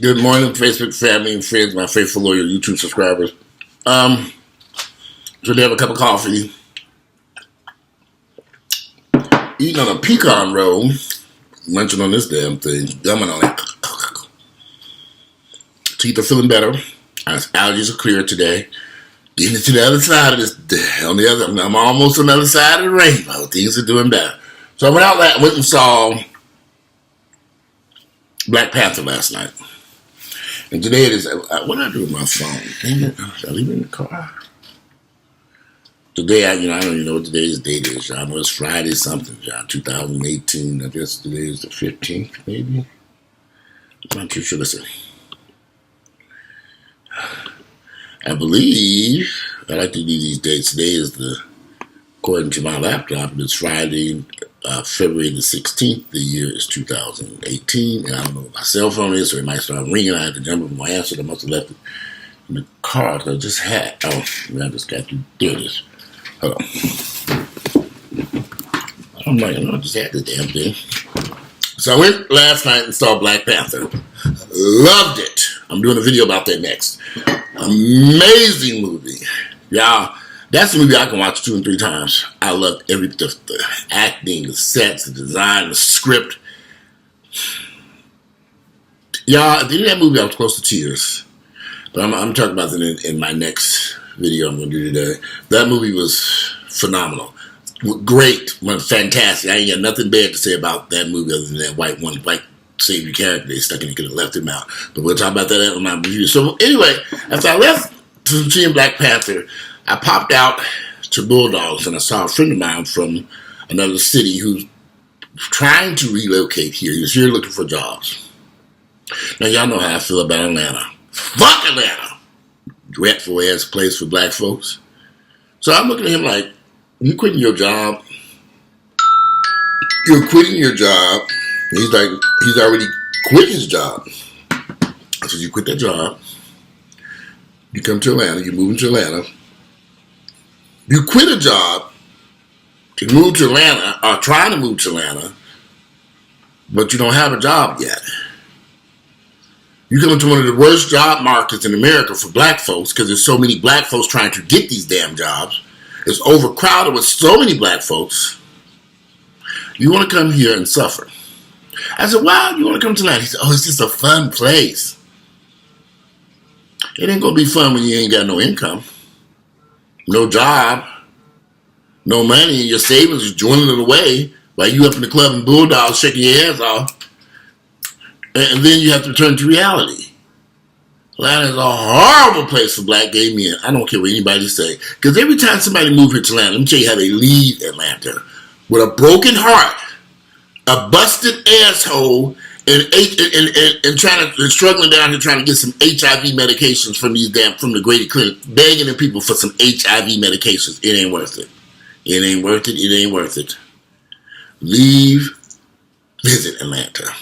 Good morning, Facebook family and friends, my faithful loyal YouTube subscribers. Today I have a cup of coffee, eating on a pecan roll, munching on this damn thing, gumming on it. Teeth are feeling better. Allergies are clear today. Getting to the other side of this. I'm almost on the other side of the rainbow. Things are doing better. So I went and saw Black Panther last night. And today it is, what did I do with my phone? Dang it, did I leave it in the car? Today, I don't even know what today's date is, y'all. I know it's Friday something, y'all, 2018. I guess today is the 15th, maybe? I'm not too sure. Listen. I believe, I like to do these dates. Today is according to my laptop, it's Friday, February the 16th. The year is 2018. And I don't know what my cell phone is, so it might start ringing. I had to jump up my answer. I must have left it in the car that I just had. Oh, I just got to do this. Hold on. I just had the damn thing. So I went last night and saw Black Panther. Loved it. I'm doing a video about that next. Amazing movie. Y'all, that's a movie I can watch 2 and 3 times. I loved the acting, the sets, the design, the script. Y'all, at the end of that movie, I was close to tears. But I'm talking about that in my next video I'm going to do today. That movie was phenomenal. Great. Fantastic. I ain't got nothing bad to say about that movie other than that white savior character they stuck in. They could have left him out. But we'll talk about that in my review. So anyway, after I left from seeing Black Panther, I popped out to Bulldogs and I saw a friend of mine from another city who's trying to relocate here. He was here looking for jobs. Now y'all know how I feel about Atlanta. Fuck Atlanta! Dreadful ass place for black folks. So I'm looking at him like, you quitting your job? You're quitting your job. He's like, he's already quit his job. I said, you quit that job. You come to Atlanta. You move into Atlanta. You quit a job to move to Atlanta, or trying to move to Atlanta, but you don't have a job yet. You come into one of the worst job markets in America for black folks because there's so many black folks trying to get these damn jobs. It's overcrowded with so many black folks. You want to come here and suffer. I said, wow, you want to come to Atlanta? He said, oh, it's just a fun place. It ain't going to be fun when you ain't got no income, no job, no money, and your savings is dwindling away while you up in the club and Bulldogs shaking your heads off. And then you have to return to reality. Atlanta is a horrible place for black gay men. I don't care what anybody say. Because every time somebody moves here to Atlanta, let me tell you how they leave Atlanta. With a broken heart, a busted asshole, and struggling down here trying to get some HIV medications from the Grady Clinic, begging the people for some HIV medications. It ain't worth it. It ain't worth it. It ain't worth it. Leave. Visit Atlanta.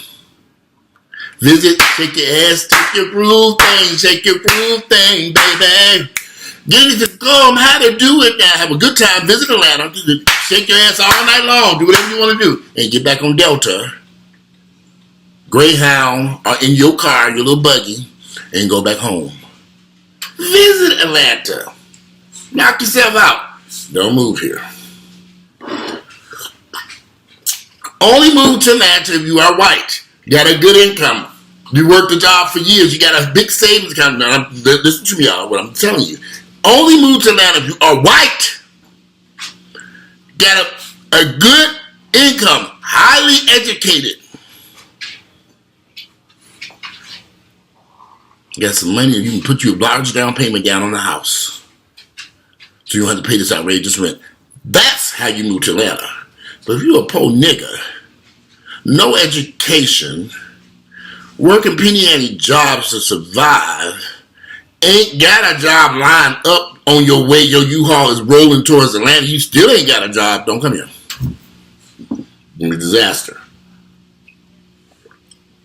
Visit, shake your ass, take your groove thing, shake your groove thing, baby. Get it to go, how to do it now. Have a good time, visit Atlanta, shake your ass all night long, do whatever you want to do. And get back on Delta, Greyhound, or in your car, your little buggy, and go back home. Visit Atlanta. Knock yourself out. Don't move here. Only move to Atlanta if you are white. You got a good income. You worked the job for years. You got a big savings account. Now, listen to me, y'all, what I'm telling you. Only move to Atlanta if you are white. Got a good income. Highly educated. You got some money and you can put you a large down payment down on the house. So you don't have to pay this outrageous rent. That's how you move to Atlanta. But if you're a poor nigga, no education, working penny ante jobs to survive, ain't got a job lined up on your way, your U-Haul is rolling towards Atlanta, you still ain't got a job, don't come here. It's a disaster.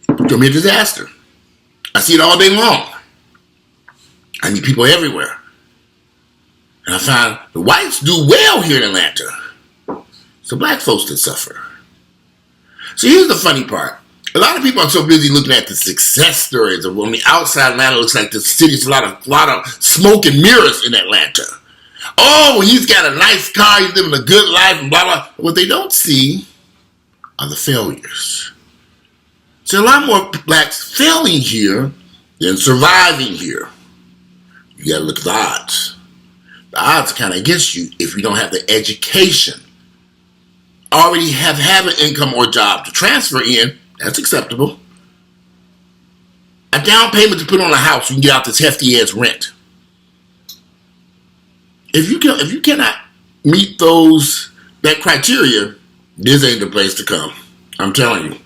It's gonna be a disaster. I see it all day long. I meet people everywhere. And I find the whites do well here in Atlanta. So black folks that suffer. So here's the funny part. A lot of people are so busy looking at the success stories of on the outside. Atlanta looks like the city's a lot of smoke and mirrors in Atlanta. Oh, he's got a nice car, he's living a good life, and blah blah. What they don't see are the failures. So a lot more blacks failing here than surviving here. You gotta look at the odds. The odds are kind of against you if you don't have the education. Already have an income or job to transfer in, that's acceptable. A down payment to put on a house, you can get out this hefty ass rent. If you cannot meet that criteria, this ain't the place to come. I'm telling you.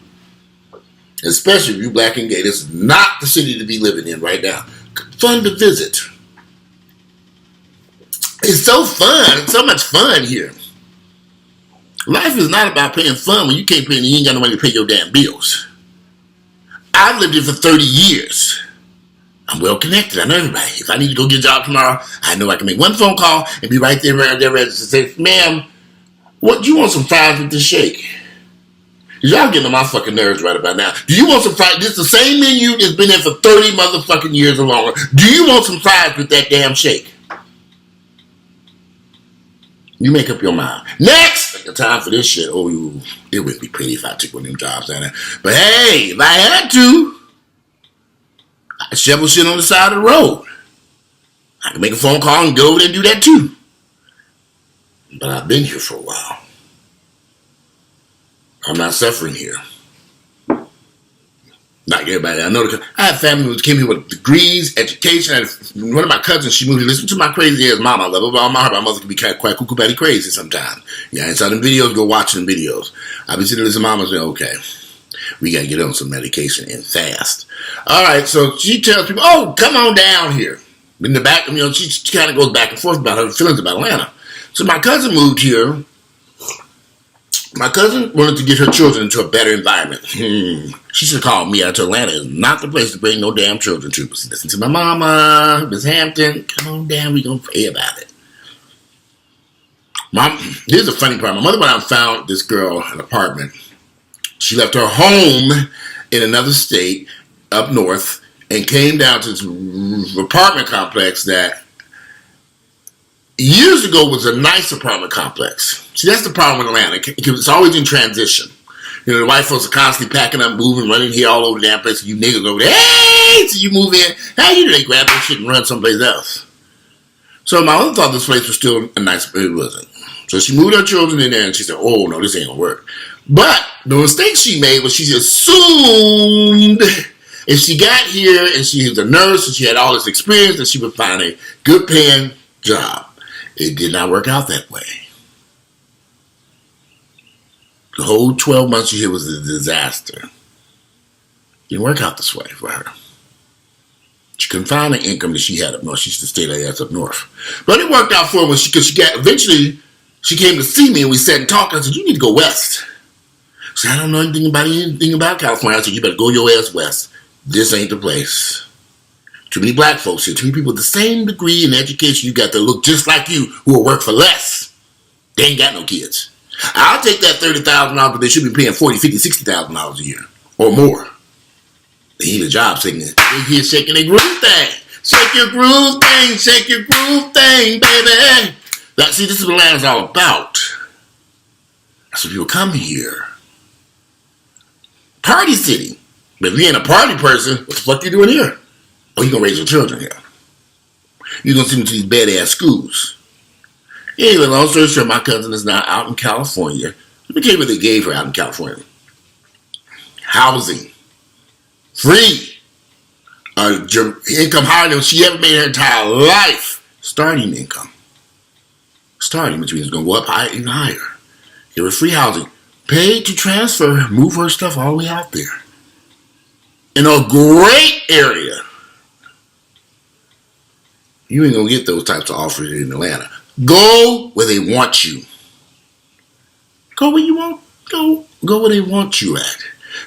Especially if you black and gay, this is not the city to be living in right now. Fun to visit. It's so fun. It's so much fun here. Life is not about paying fun when you can't pay and you ain't got no money to pay your damn bills. I've lived here for 30 years. I'm well connected. I know everybody. If I need to go get a job tomorrow, I know I can make one phone call and be right there ready to say, ma'am, what, do you want some fries with this shake? Y'all getting on my fucking nerves right about now. Do you want some fries? This is the same menu that's been there for 30 motherfucking years or longer. Do you want some fries with that damn shake? You make up your mind. Next! The time for this shit. Oh, it would be pretty if I took one of them jobs down there. But hey, if I had to, I could shovel shit on the side of the road. I can make a phone call and go over there and do that too. But I've been here for a while. I'm not suffering here. Not everybody. I know I have family who came here with degrees, education. One of my cousins, she moved here. Listen to my crazy ass mama. I love her with all my heart. My mother can be quite cuckoo batty crazy sometimes. Yeah, I saw them videos, go watch them videos. I've been sitting there listening to mama and say, okay, we got to get on some medication and fast. All right, so she tells people, oh, come on down here. In the back, she kind of goes back and forth about her feelings about Atlanta. So my cousin moved here. My cousin wanted to get her children into a better environment. She should have called me out to Atlanta. It's not the place to bring no damn children to. Listen to my mama, Miss Hampton. Come on down, we gonna pray about it. Here's the funny part. My mother went out and found this girl an apartment. She left her home in another state up north and came down to this apartment complex that years ago was a nice apartment complex. See, that's the problem with Atlanta. It's always in transition. The white folks are constantly packing up, moving, running here all over the damn place. You niggas over there, hey! So you move in. How you do they grab that shit and run someplace else? So my mother thought this place was still a nice, but it wasn't. So she moved her children in there and she said, oh, no, this ain't gonna work. But the mistake she made was she assumed if she got here and she was a nurse and she had all this experience that she would find a good paying job. It did not work out that way. The whole 12 months she here was a disaster. It didn't work out this way for her. She couldn't find the income that she had up north. She used to stay her ass up north. But it worked out for her because eventually she came to see me and we sat and talked. I said, you need to go west. She said, I don't know anything about California. I said, you better go your ass west. This ain't the place. Too many black folks here. Too many people with the same degree and education you got that look just like you who will work for less. They ain't got no kids. I'll take that $30,000, but they should be paying $40,000, $50,000, $60,000 a year or more. They need a job shaking it. They here shaking their groove thing. Shake your groove thing, shake your groove thing, baby. See, this is what Atlanta's all about. That's why people come here. Party city. But if you ain't a party person, what the fuck you doing here? Oh, you gonna raise your children here. You're gonna send them to these badass schools. Anyway, long story short, my cousin is now out in California. Let me tell you what they gave her out in California. Housing. Free. Income higher than she ever made her entire life. Starting income. Starting, which means it's going to go up even higher. Give her free housing. Paid to transfer, move her stuff all the way out there. In a great area. You ain't going to get those types of offers in Atlanta. Go where they want you. Go where you want. Go where they want you at.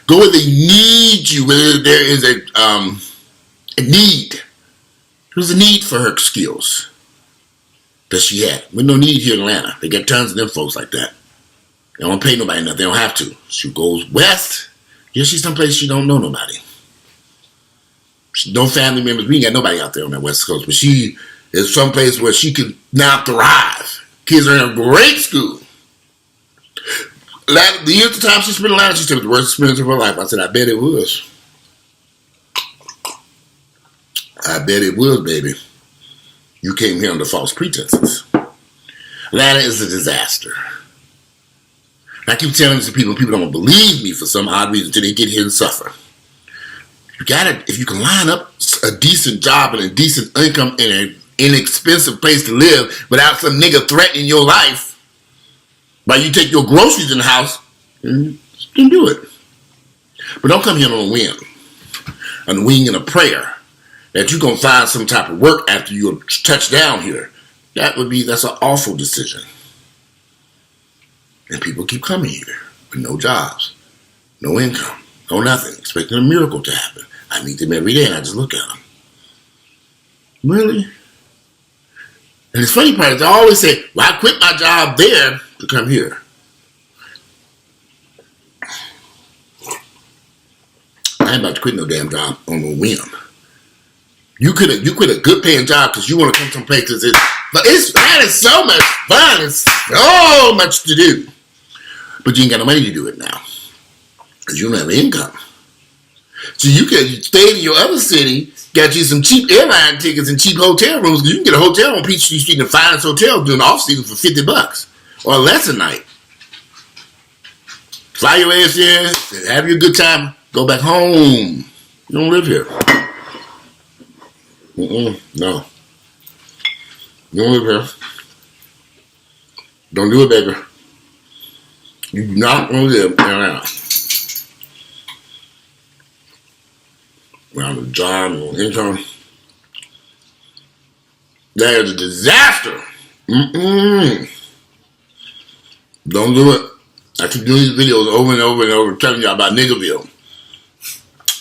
Go where they need you. Where there is a need. There's a need for her skills that she had. With no need here in Atlanta. They got tons of them folks like that. They don't pay nobody nothing. They don't have to. She goes west Yeah, she's someplace she don't know nobody. No family members. We ain't got nobody out there on that West Coast. But she is someplace where she can now thrive. Kids are in a great school. The years of time she spent in Atlanta, she said it was the worst experience of her life. I said, I bet it was. I bet it was, baby. You came here under false pretenses. Atlanta is a disaster. I keep telling this to people don't believe me for some odd reason until they get here and suffer. You gotta, if you can line up a decent job and a decent income in an inexpensive place to live without some nigga threatening your life, while you take your groceries in the house, you can do it. But don't come here on a whim, on a wing and a prayer that you're gonna find some type of work after you touch down here. That's an awful decision. And people keep coming here with no jobs, no income, no nothing, expecting a miracle to happen. I meet them every day and I just look at them. Really? And the funny part is I always say, well, I quit my job there to come here. I ain't about to quit no damn job on a whim. You quit a good paying job because you want to come someplace but that is so much fun. It's so much to do. But you ain't got no money to do it now. Because you don't have income. So you can stay in your other city, got you some cheap airline tickets and cheap hotel rooms. You can get a hotel on Peachtree Street in the finest hotel during the off season for $50 or less a night. Fly your ass in, have your good time, go back home. You don't live here. No. You don't live here. Don't do it, baby. You do not want to live around. Around the job, no income. That is a disaster. Don't do it. I keep doing these videos over and over and over telling y'all about Niggavile.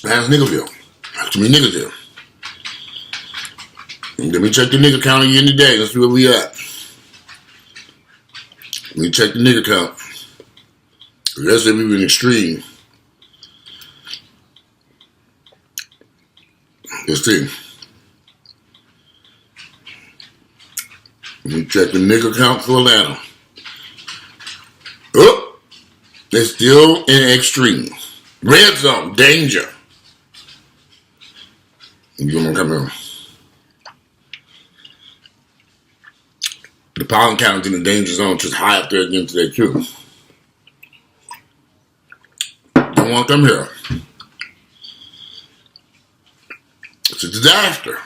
That's Niggavile. That's me Niggaville. Let me check the nigga count again today. Let's see where we at. Let me check the nigga count. Yesterday we were extreme. Let's see. Let me check the nigga count for Atlanta. Oh, they're still in extreme. Red zone, danger. You gonna come here. The pollen count in the danger zone is high up there again today too. Don't want to come here. It's a disaster.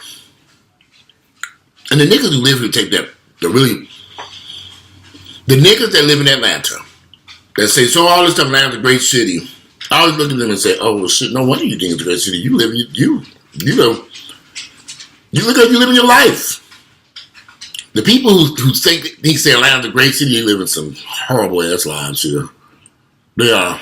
And the niggas who live here take that, the niggas that live in Atlanta, that say, so all this stuff, Atlanta's a great city. I always look at them and say, oh, well, shit, no wonder you think it's a great city. You live in your life. The people who say Atlanta's a great city, they live in some horrible ass lives here. They are.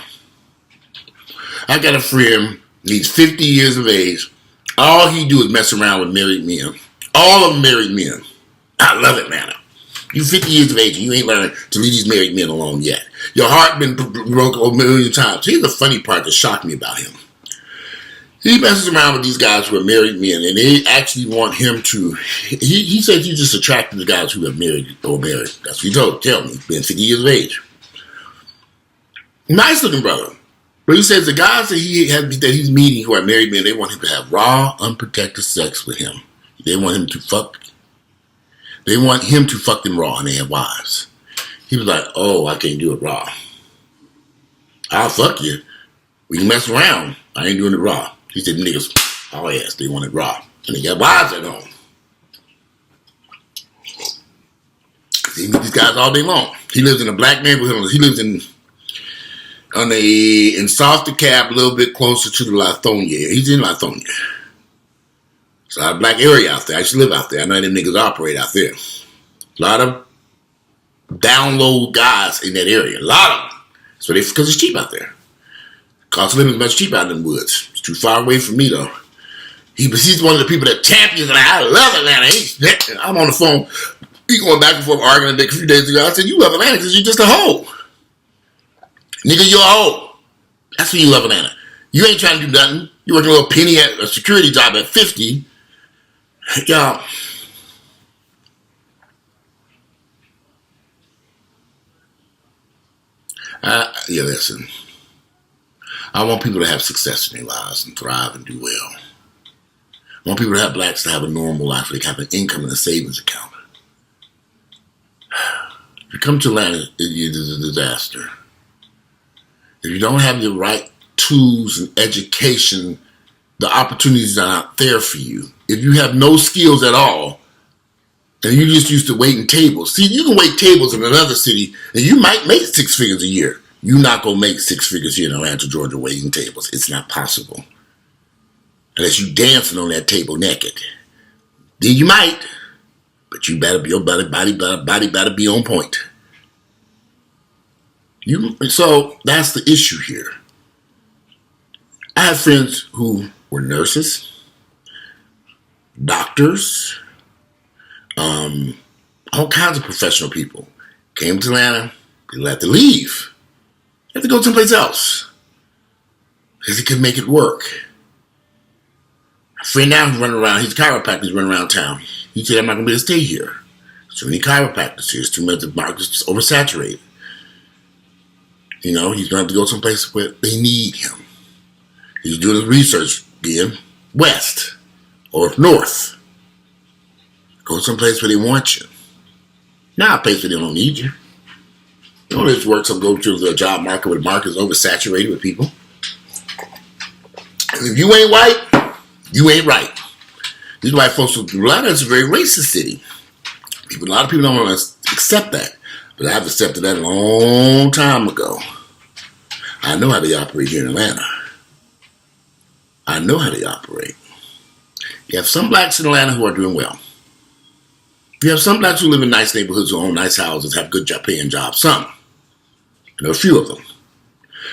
I got a friend, he's 50 years of age. All he do is mess around with married men. All of them married men. I love Atlanta. You 50 years of age and you ain't learned to leave these married men alone yet. Your heart been broke a million times. Here's the funny part that shocked me about him. He messes around with these guys who are married men, and they actually want him to. He says he's just attracted to guys who have married or married. That's what he tell me. Being 50 years of age, nice looking brother. But he says the guys that he's meeting who are married men, they want him to have raw, unprotected sex with him. They want him to fuck. They want him to fuck them raw, and they have wives. He was like, "Oh, I can't do it raw. I'll fuck you. We can mess around. I ain't doing it raw." He said, niggas, oh yes, they want it raw. And they got wives at home. He meet these guys all day long. He lives in a black neighborhood. He lives in South DeKalb, a little bit closer to the Lithonia. He's in Lithonia. It's a black area out there. I used to live out there. I know them niggas operate out there. A lot of download guys in that area. A lot of them. So because it's cheap out there. Cost of living is much cheaper out in the woods. It's too far away from me though. He's one of the people that champions, and I love Atlanta. I'm on the phone. He going back and forth arguing a few days ago. I said, you love Atlanta because you're just a hoe. Nigga, you're a hoe. That's why you love Atlanta. You ain't trying to do nothing. You working a little penny at a security job at 50. Y'all, yeah, listen. I want people to have success in their lives and thrive and do well. I want people to have blacks to have a normal life where they have an income and a savings account. If you come to Atlanta, it is a disaster. If you don't have the right tools and education, the opportunities are not there for you. If you have no skills at all, and you just used to waiting tables. See, you can wait tables in another city, and you might make 6 figures a year. You're not going to make 6 figures here in Atlanta, Georgia, waiting tables. It's not possible. Unless you dancing on that table naked. Then you might, but you better be, your body better be on point. So that's the issue here. I have friends who were nurses, doctors, all kinds of professional people. Came to Atlanta, people had to leave. They had to go someplace else because he couldn't make it work. A friend now who's running around, he's a chiropractor, he's running around town. He said, I'm not going to be able to stay here. There's too many chiropractors here. It's too much, the market's oversaturated. You know, he's going to have to go someplace where they need him. He's doing his research being west or north. Go someplace where they want you. Not a place where they don't need you. You know, this works. Go to the job market where the market is oversaturated with people. And if you ain't white, you ain't right. These white folks, Atlanta is a very racist city. A lot of people don't want to accept that. But I've accepted that a long time ago. I know how they operate here in Atlanta. I know how they operate. You have some blacks in Atlanta who are doing well. You have some blacks who live in nice neighborhoods, who own nice houses, have good paying jobs. Some. And there are a few of them.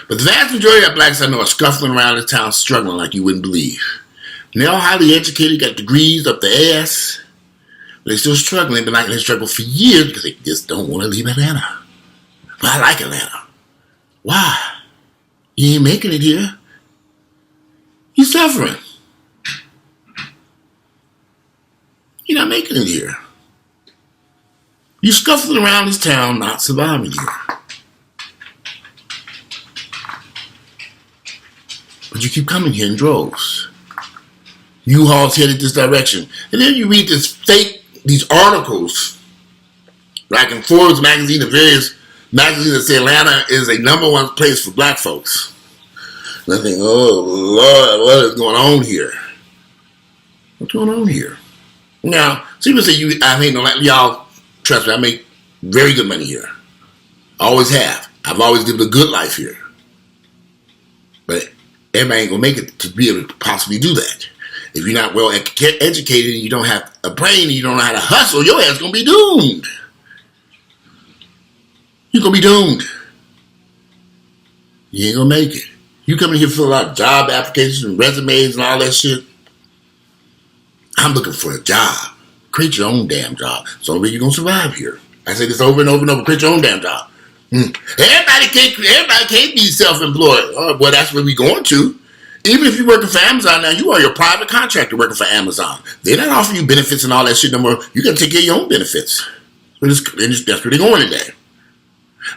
But the vast majority of blacks I know are scuffling around this town, struggling like you wouldn't believe. And they're all highly educated, got degrees up the ass. But they're still struggling. They've been like they struggle for years because they just don't want to leave Atlanta. But I like Atlanta. Why? You ain't making it here. You're suffering. You're not making it here. You're scuffling around this town, not surviving here. But you keep coming here in droves. U-Haul's headed this direction. And then you read these articles, like in Forbes magazine and various magazines that say Atlanta is a #1 place for black folks. And I think, oh Lord, what is going on here? What's going on here? Now, some people say I ain't no like y'all. Trust me, I make very good money here. I always have. I've always lived a good life here. But everybody ain't gonna make it to be able to possibly do that. If you're not well educated and you don't have a brain and you don't know how to hustle, your ass gonna be doomed. You're gonna be doomed. You ain't gonna make it. You come in here fill out job applications and resumes and all that shit. I'm looking for a job. Create your own damn job. It's the only way you're gonna survive here. I say this over and over and over. Create your own damn job. Everybody can't be self-employed. Well, that's where we're going to. Even if you're working for Amazon now, you are your private contractor working for Amazon. They're not offering you benefits and all that shit no more. You got to take care of your own benefits. That's where they're going today.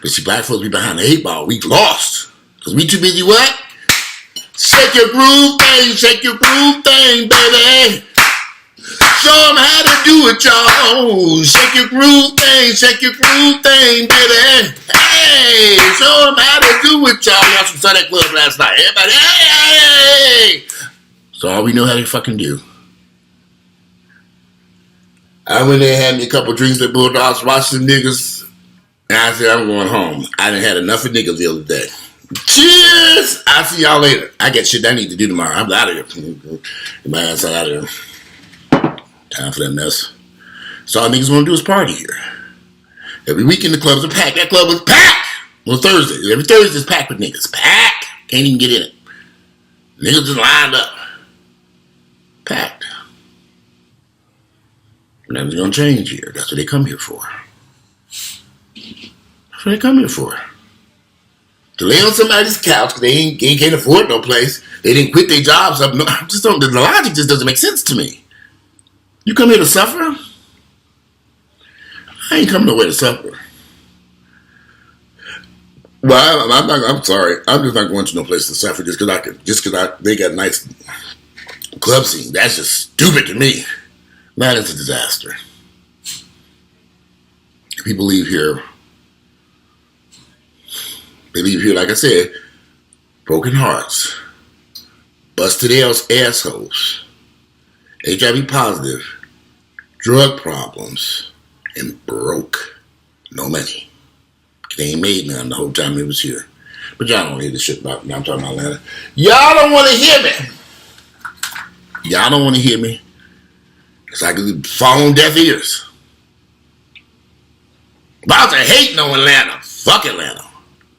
But see, black folks be behind the 8 ball. We lost. Because we too busy what? Shake your groove thing, baby. Show them how to do it, y'all. Shake your groove thing, baby. Hey, show them how to do it, y'all. Y'all saw that club last night. Everybody, hey. So all we know how to fucking do. I went there and had me a couple drinks at Bulldogs, watched some niggas, and I said, I'm going home. I done had enough of Niggavile today. Cheers! I'll see y'all later. I got shit I need to do tomorrow. I'm out of here. Get my ass out of here. Time for that mess. So all niggas want to do is party here. Every weekend the clubs are packed. That club was packed on Thursday. Every Thursday is packed with niggas. Packed. Can't even get in it. Niggas just lined up. Packed. Nothing's gonna change here. That's what they come here for. That's what they come here for. To lay on somebody's couch because they can't afford no place. They didn't quit their jobs up. No, I just don't. The logic just doesn't make sense to me. You come here to suffer? I ain't coming nowhere to suffer. Well, I'm sorry. I'm just not going to no place to suffer just because they got a nice club scene. That's just stupid to me. Man, it's a disaster. People leave here. They leave here, like I said, broken hearts, busted assholes, HIV positive, drug problems, and broke. No money. They ain't made none the whole time they was here. But y'all don't hear this shit about me. I'm talking about Atlanta. Y'all don't want to hear me. Y'all don't want to hear me. It's like it's fall on deaf ears. About to hate no Atlanta. Fuck Atlanta.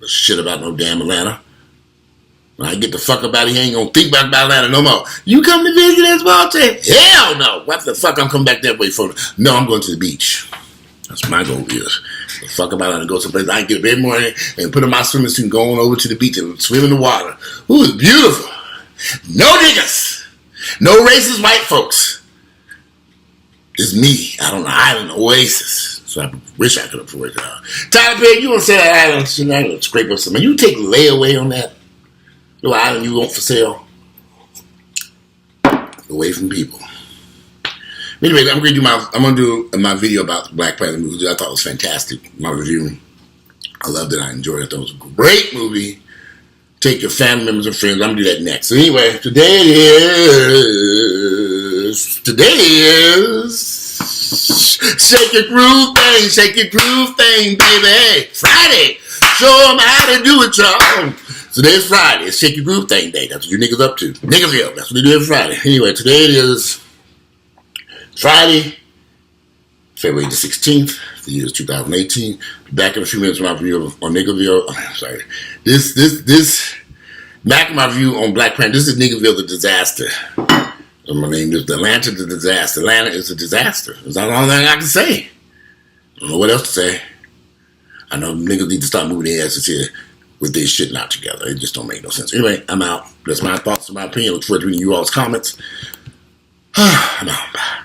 Shit about no damn Atlanta. When I get the fuck up out of here, I ain't gonna think about Atlanta no more. You come to visit us, Walter? Hell no. What the fuck I'm coming back that way for? No, I'm going to the beach. That's my goal is. The fuck about it and go someplace. I can get up every morning and put on my swimming suit and go on over to the beach and swim in the water. Ooh, it's beautiful. No niggas. No racist white folks. It's me out on the island oasis. So I wish I could afford it out. Tyler Perry, you want to say that island? Shouldn't I gonna scrape up something? You take layaway on that little island you want for sale. Away from people. Anyway, I'm gonna do my video about the Black Panther movie. I thought it was fantastic. My review. I loved it. I enjoyed it. I thought it was a great movie. Take your family members and friends. I'm gonna do that next. So anyway, today is shake your groove thing, baby. Hey, Friday. Show them how to do it, y'all. So today's Friday. It's shake your groove thing day. That's what you niggas up to. Niggavile. That's what they do every Friday. Anyway, today it is Friday, February the 16th, the year is 2018. Back in a few minutes with my review on Niggavile. Oh, sorry. This back in my review on Black Panther. This is Niggavile the Disaster. And my name is Atlanta the Disaster. Atlanta is a disaster. That's the only thing I can say. I don't know what else to say. I know niggas need to start moving their asses here with this shit not together. It just don't make no sense. Anyway, I'm out. That's my thoughts and my opinion. Look forward to reading you all's comments. I'm out. Bye.